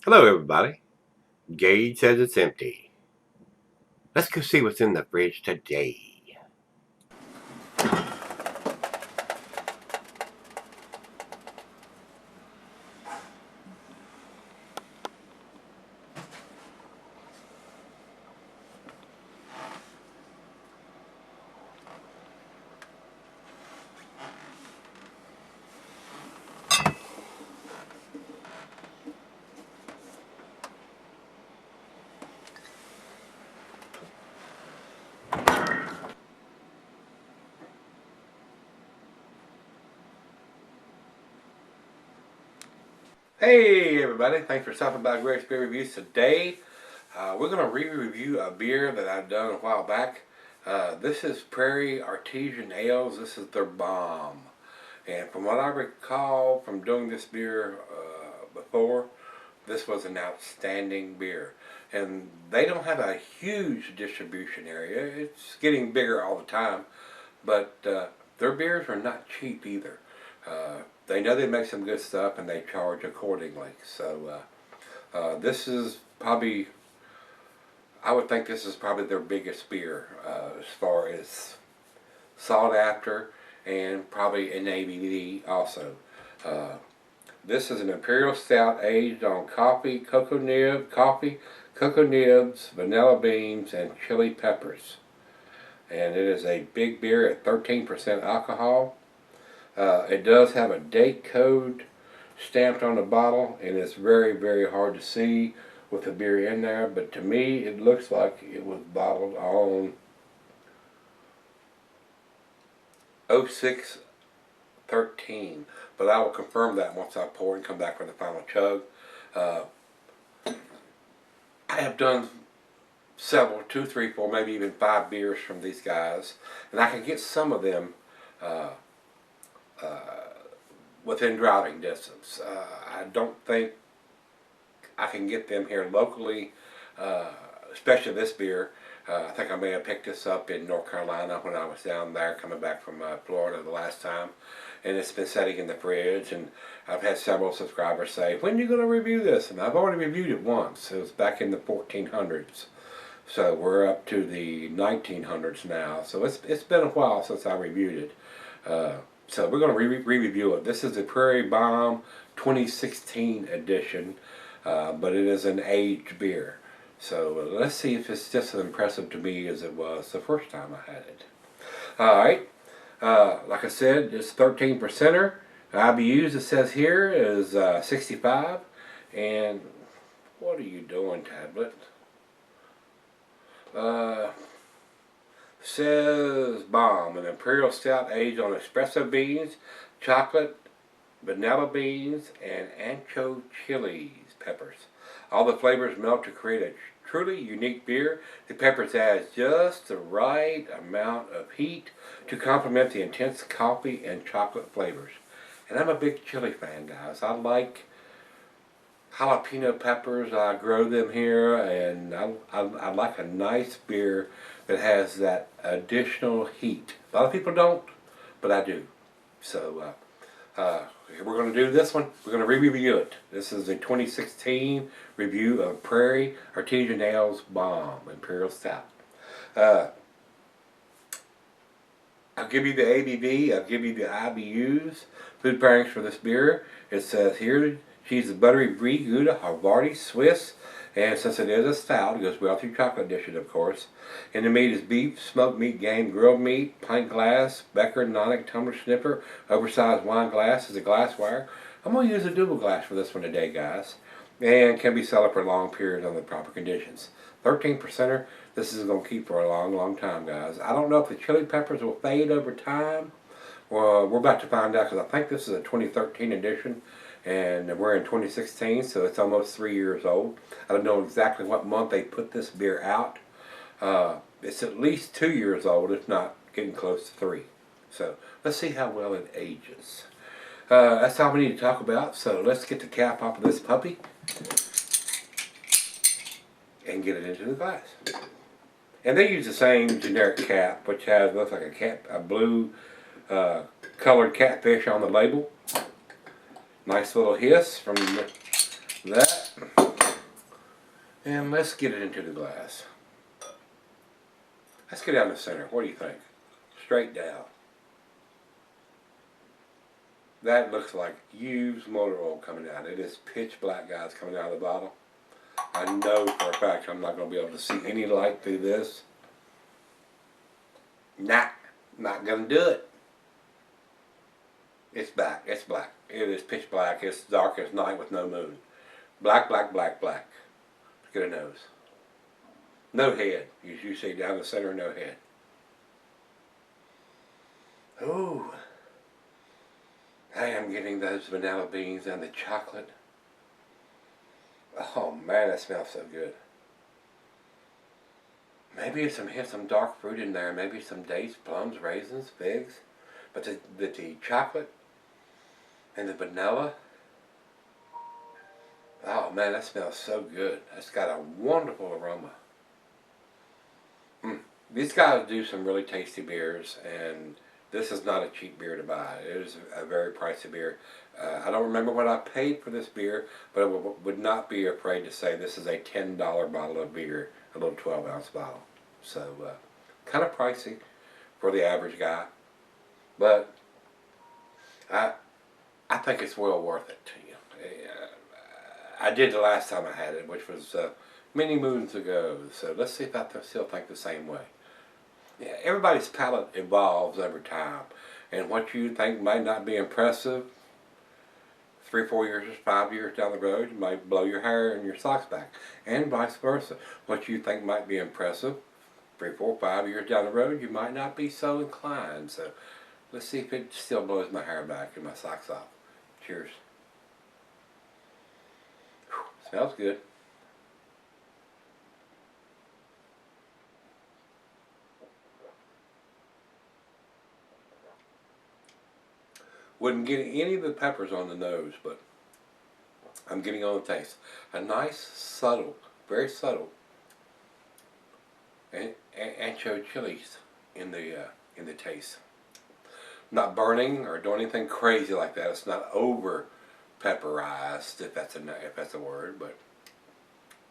Hello everybody. Gage says it's empty. Let's go see what's in the fridge today. Hey everybody, thanks for stopping by Gregsbeerreviews today. We're going to re-review a beer that I've done a while back. This is Prairie Artisan Ales. This is their bomb. And from what I recall from doing this beer before, this was an outstanding beer. And they don't have a huge distribution area. It's getting bigger all the time. But their beers are not cheap either. They know they make some good stuff and they charge accordingly. So this is probably, I would think this is probably their biggest beer as far as sought after, and probably an ABV also. This is an Imperial Stout aged on cocoa nibs, vanilla beans, and chili peppers. And it is a big beer at 13% alcohol. It does have a date code stamped on the bottle, and it's very, very hard to see with the beer in there, but to me it looks like it was bottled on 06/13, but I will confirm that once I pour and come back for the final chug. I have done several, 2, 3, 4, maybe even 5 beers from these guys, and I can get some of them within driving distance. I don't think I can get them here locally, especially this beer. I think I may have picked this up in North Carolina when I was down there coming back from Florida the last time, and it's been sitting in the fridge, and I've had several subscribers say, when are you going to review this? And I've already reviewed it once. It was back in the 1400s. So we're up to the 1900s now. So it's been a while since I reviewed it. So we're going to re-review it. This is the Prairie Bomb 2016 edition, but it is an aged beer. So let's see if it's just as impressive to me as it was the first time I had it. Alright, like I said, it's 13%er. IBUs, it says here, is 65. And what are you doing, tablet? Says bomb, an Imperial Stout aged on espresso beans, chocolate, vanilla beans, and ancho chilies peppers. All the flavors melt to create a truly unique beer. The peppers add just the right amount of heat to complement the intense coffee and chocolate flavors. And I'm a big chili fan, guys. I like jalapeno peppers. I grow them here, and I like a nice beer that has that additional heat. A lot of people don't, but I do. So we're going to do this one. We're going to re-review it. This is a 2016 review of Prairie Artisan Ales Bomb Imperial Stout. I'll give you the ABV. I'll give you the IBUs. Food pairings for this beer. It says here, cheese is buttery brie, Gouda, Havarti, Swiss, and since it is a stout, it goes well through chocolate dishes, of course. And the meat is beef, smoked meat, game, grilled meat, pint glass, Becker, Nonic, tumbler snipper, oversized wine glass is a glassware. I'm going to use a double glass for this one today, guys. And can be sold for long periods under the proper conditions. 13%er, this is going to keep for a long, long time, guys. I don't know if the chili peppers will fade over time. Well, we're about to find out, because I think this is a 2013 edition. And we're in 2016, so it's almost 3 years old. I don't know exactly what month they put this beer out. It's at least 2 years old, if not getting close to 3. So let's see how well it ages. That's all we need to talk about, so let's get the cap off of this puppy and get it into the glass. And they use the same generic cap, which looks like a blue colored catfish on the label. Nice little hiss from that. And let's get it into the glass. Let's get down the center. What do you think? Straight down. That looks like used motor oil coming out. It is pitch black, guys, coming out of the bottle. I know for a fact I'm not going to be able to see any light through this. Not going to do it. It's black. It's black. It is pitch black. It's dark as night with no moon. Black, black, black, black. Let's get a nose. No head. As you see down the center, no head. Ooh. I am getting those vanilla beans and the chocolate. Oh man, that smells so good. Maybe some dark fruit in there. Maybe some dates, plums, raisins, figs. But the chocolate and the vanilla. Oh man, that smells so good. It's got a wonderful aroma. These guys do some really tasty beers, and this is not a cheap beer to buy. It is a very pricey beer. I don't remember what I paid for this beer, but I would not be afraid to say this is a $10 bottle of beer, a little 12-ounce bottle. So, kind of pricey for the average guy, but I think it's well worth it to you. I did the last time I had it, which was many moons ago. So let's see if I still think the same way. Yeah, everybody's palate evolves over time, and what you think might not be impressive 3, 4 years, 5 years down the road might blow your hair and your socks back, and vice versa. What you think might be impressive 3, 4, 5 years down the road, you might not be so inclined. So let's see if it still blows my hair back and my socks off. Cheers. Whew, smells good. Wouldn't get any of the peppers on the nose, but I'm getting on the taste. A nice, subtle, very subtle ancho chilies in the taste. Not burning or doing anything crazy like that. It's not over pepperized, if that's a word, but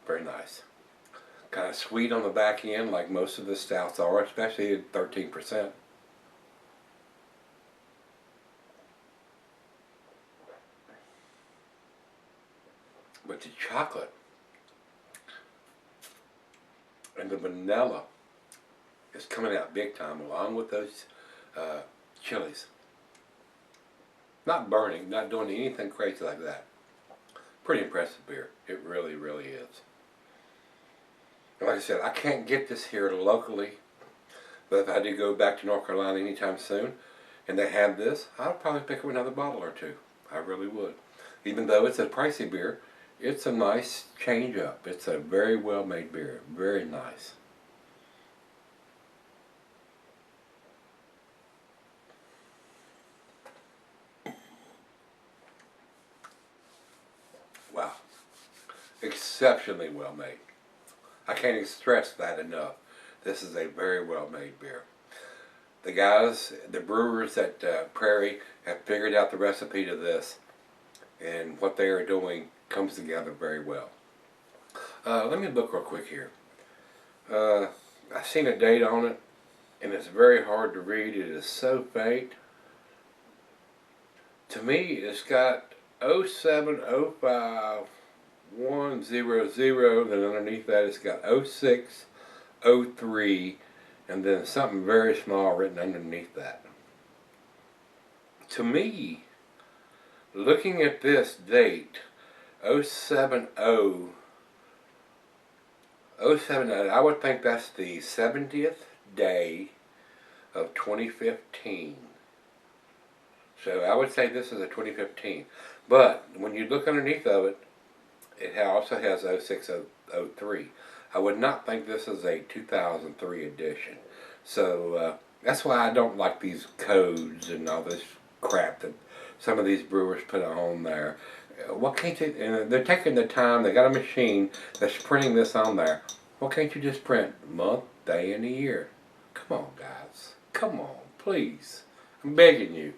very nice. Kind of sweet on the back end, like most of the stouts are, especially at 13%. But the chocolate and the vanilla is coming out big time, along with those chilies. Not burning, not doing anything crazy like that. Pretty impressive beer. It really, really is. And like I said, I can't get this here locally, but if I do go back to North Carolina anytime soon, and they have this, I'll probably pick up another bottle or two. I really would. Even though it's a pricey beer, it's a nice change up. It's a very well made beer. Very nice. Wow. Exceptionally well made. I can't stress that enough. This is a very well made beer. The guys, the brewers at Prairie have figured out the recipe to this, and what they are doing comes together very well. Let me look real quick here. I've seen a date on it, and it's very hard to read. It is so faint. To me, it's got 0705100, then underneath that it's got 0603, and then something very small written underneath that. To me, looking at this date, 070, I would think that's the 70th day of 2015. So I would say this is a 2015. But when you look underneath of it, it also has 0603. I would not think this is a 2003 edition. So that's why I don't like these codes and all this crap that some of these brewers put on there. What can't you, and they're taking the time, they got a machine that's printing this on there. What can't you just print month, day, and a year? Come on, guys. Come on, please. I'm begging you.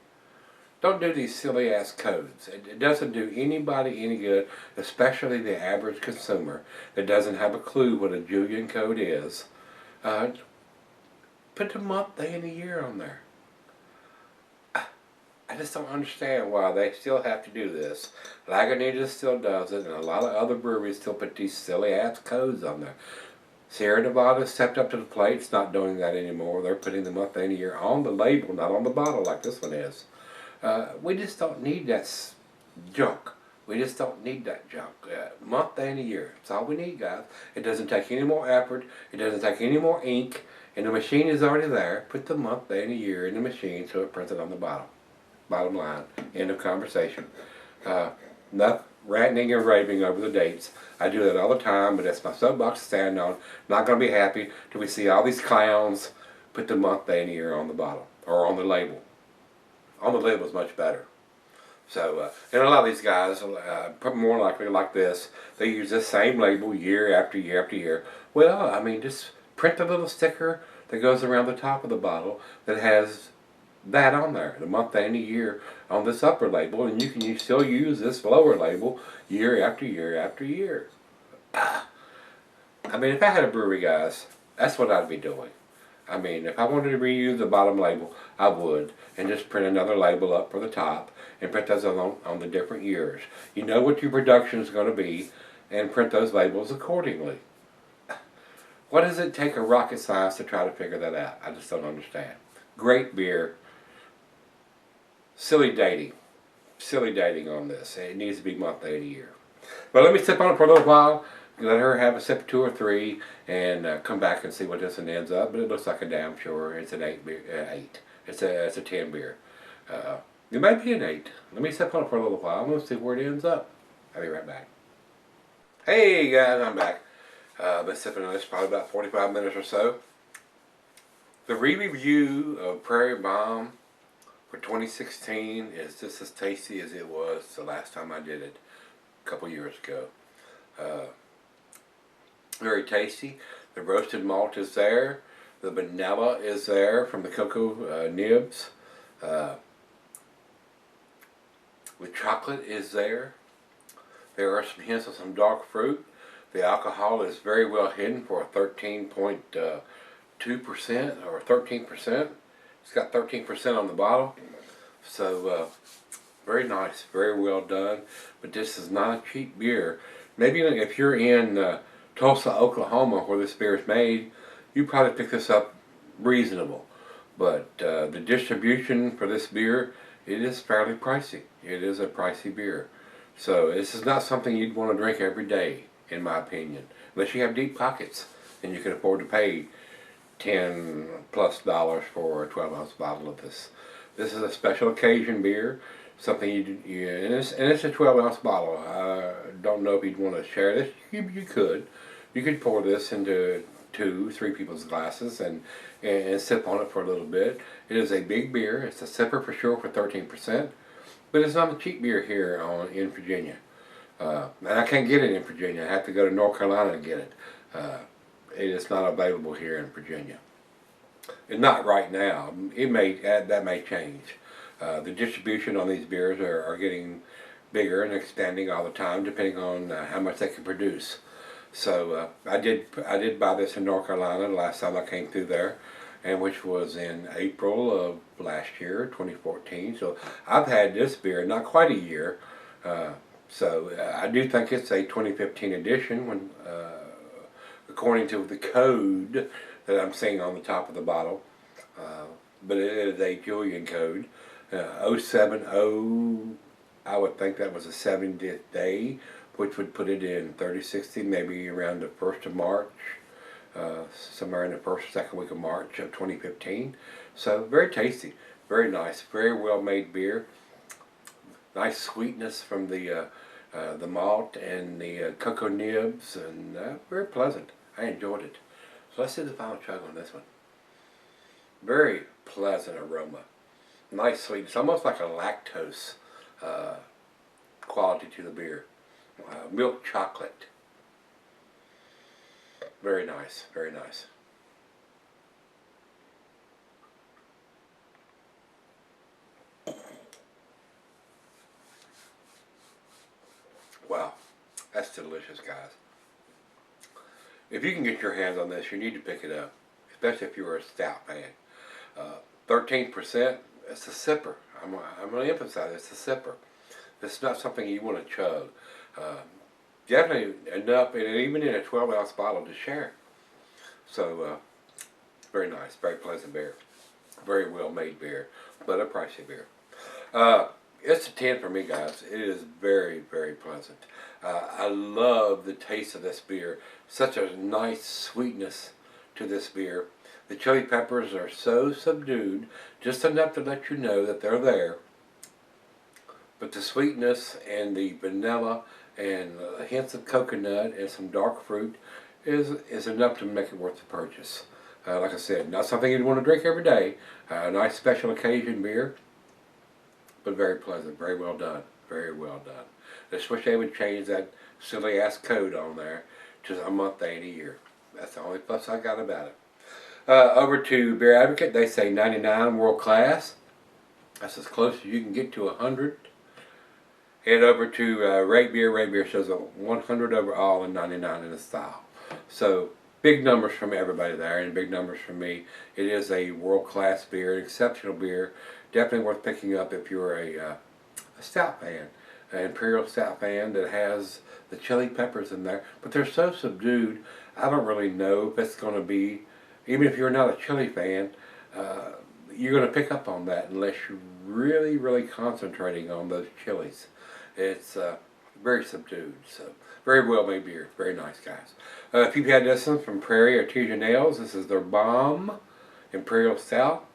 don't do these silly ass codes. It doesn't do anybody any good, especially the average consumer that doesn't have a clue what a Julian code is. Put the month, day, and the year on there. I just don't understand why they still have to do this. Lagunitas still does it, and a lot of other breweries still put these silly ass codes on there. Sierra Nevada stepped up to the plate. It's not doing that anymore. They're putting the month, day, and the year on the label, not on the bottle like this one is. We just don't need that junk. We just don't need that junk. Month, day, and a year. That's all we need, guys. It doesn't take any more effort. It doesn't take any more ink. And the machine is already there. Put the month, day, and a year in the machine so it prints it on the bottom. Bottom line. End of conversation. Enough ranting and raving over the dates. I do that all the time, but that's my soapbox to stand on. Not going to be happy till we see all these clowns put the month, day, and year on the bottle. Or on the label. On the label is much better. So, and a lot of these guys, more likely like this, they use this same label year after year after year. Well, I mean, just print a little sticker that goes around the top of the bottle that has that on there, the month, day, and the year on this upper label, and you can still use this lower label year after year after year. I mean, if I had a brewery, guys, that's what I'd be doing. I mean, if I wanted to reuse the bottom label, I would, and just print another label up for the top, and print those on the different years. You know what your production is going to be, and print those labels accordingly. What does it take a rocket science to try to figure that out? I just don't understand. Great beer. Silly dating on this. It needs to be month, day, and year. But let me sip on it for a little while. Let her have a sip of 2 or 3, and come back and see what this one ends up. But it looks like a damn sure it's an 8 beer. 8. It's a 10 beer. It might be an 8. Let me sip on it for a little while. I'm gonna see where it ends up. I'll be right back. Hey guys, I'm back. Been sipping on this probably about 45 minutes or so. The re-review of Prairie Bomb for 2016 is just as tasty as it was the last time I did it a couple years ago. Very tasty. The roasted malt is there. The vanilla is there from the cocoa nibs. The chocolate is there. There are some hints of some dark fruit. The alcohol is very well hidden for a 13.2% or 13%. It's got 13% on the bottle. So, very nice, very well done. But this is not a cheap beer. Maybe if you're in Tulsa, Oklahoma, where this beer is made, you probably pick this up reasonable. But the distribution for this beer, it is fairly pricey. It is a pricey beer. So this is not something you'd want to drink every day, in my opinion. Unless you have deep pockets and you can afford to pay $10+ for a 12-ounce bottle of this. This is a special occasion beer. Something and it's a 12-ounce bottle. I don't know if you'd want to share this. You could. You could pour this into 2-3 people's glasses and sip on it for a little bit. It is a big beer. It's a sipper for sure for 13%. But it's not a cheap beer here in Virginia. And I can't get it in Virginia. I have to go to North Carolina to get it. It is not available here in Virginia. And not right now. That may change. The distribution on these beers are getting bigger and expanding all the time, depending on how much they can produce. So I did buy this in North Carolina the last time I came through there, and which was in April of last year, 2014. So I've had this beer not quite a year. So I do think it's a 2015 edition, when according to the code that I'm seeing on the top of the bottle. But it is a Julian code. 070, I would think that was a 70th day, which would put it in 3060, maybe around the 1st of March, somewhere in the first or second week of March of 2015. So very tasty, very nice, very well made beer. Nice sweetness from the malt and the cocoa nibs, and very pleasant. I enjoyed it. So let's do the final chug on this one. Very pleasant aroma. Nice sweetness, almost like a lactose quality to the beer. Milk chocolate. Very nice, very nice. Wow, that's delicious, guys. If you can get your hands on this, you need to pick it up, especially if you're a stout fan. 13%, it's a sipper. I'm going to emphasize it's a sipper. It's not something you want to chug. Definitely enough, and even in a 12-ounce bottle, to share. So, very nice, very pleasant beer. Very well made beer, but a pricey beer. It's a 10 for me, guys. It is very, very pleasant. I love the taste of this beer. Such a nice sweetness to this beer. The chili peppers are so subdued, just enough to let you know that they're there. But the sweetness and the vanilla and hints of coconut and some dark fruit is enough to make it worth the purchase. Like I said, not something you'd want to drink every day. A nice special occasion beer, but very pleasant, very well done, very well done. I just wish they would change that silly ass code on there to a month, day, and a year. That's the only plus I got about it. Over to Beer Advocate, they say 99 world class. That's as close as you can get to 100. Head over to Rate Beer. Rate Beer shows a 100 overall and 99 in the style. So big numbers from everybody there, and big numbers from me. It is a world class beer, an exceptional beer. Definitely worth picking up if you're a stout fan, an Imperial Stout fan that has the chili peppers in there. But they're so subdued, I don't really know if it's going to be, even if you're not a chili fan, you're going to pick up on that unless you're really, really concentrating on those chilies. It's very subdued, so very well made beer. Very nice, guys. If you've had this one from Prairie Artisan, this is their bomb Imperial Stout,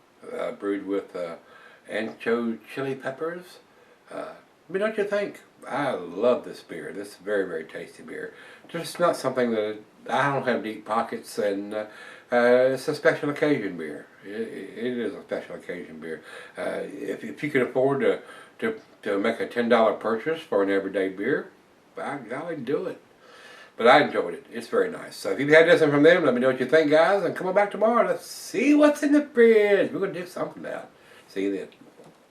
brewed with ancho chili peppers. But don't you think? I love this beer. This is very, very tasty beer. Just not something that I don't have deep pockets, and it's a special occasion beer. It is a special occasion beer. If you can afford to make a $10 purchase for an everyday beer, by golly, do it. But I enjoyed it. It's very nice. So if you've had this one from them, let me know what you think, guys, and come on back tomorrow. Let's see what's in the fridge. We're going to dig something out. See you then.